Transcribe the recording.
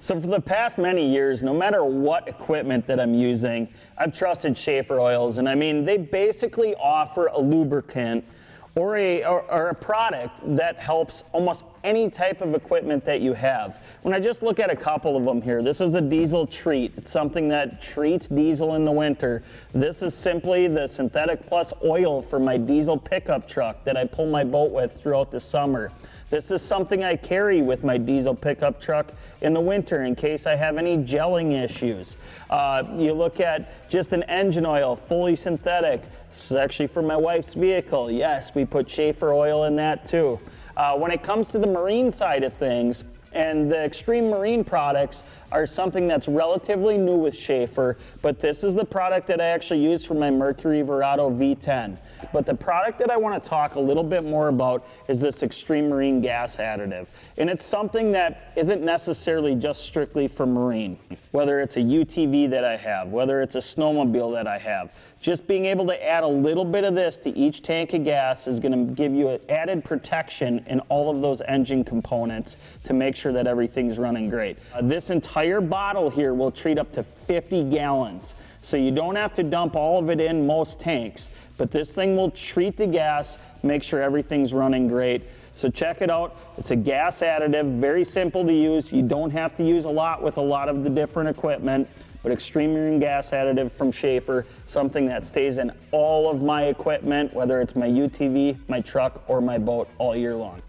So for the past many years, no matter what equipment that I'm using, I've trusted Schaeffer oils. And I mean, they basically offer a lubricant or a product that helps almost any type of equipment that you have. When I just look at a couple of them here, this is a diesel treat. It's something that treats diesel in the winter. This is simply the Synthetic Plus oil for my diesel pickup truck that I pull my boat with throughout the summer. This is something I carry with my diesel pickup truck in the winter in case I have any gelling issues. You look at just an engine oil, fully synthetic. This is actually for my wife's vehicle. Yes, we put Schaeffer oil in that too. When it comes to the marine side of things, and the extreme marine products are something that's relatively new with Schaeffer, but this is the product that I actually use for my Mercury Verado V10. But the product that I want to talk a little bit more about is this extreme marine gas additive. And it's something that isn't necessarily just strictly for marine. Whether it's a UTV that I have, whether it's a snowmobile that I have, just being able to add a little bit of this to each tank of gas is going to give you an added protection in all of those engine components to make sure that everything's running great. This entire bottle here will treat up to 50 gallons. So you don't have to dump all of it in most tanks, but this thing will treat the gas, make sure everything's running great. So check it out. It's a gas additive, very simple to use. You don't have to use a lot with a lot of the different equipment, but extreme marine gas additive from Schaeffer, something that stays in all of my equipment, whether it's my UTV, my truck, or my boat all year long.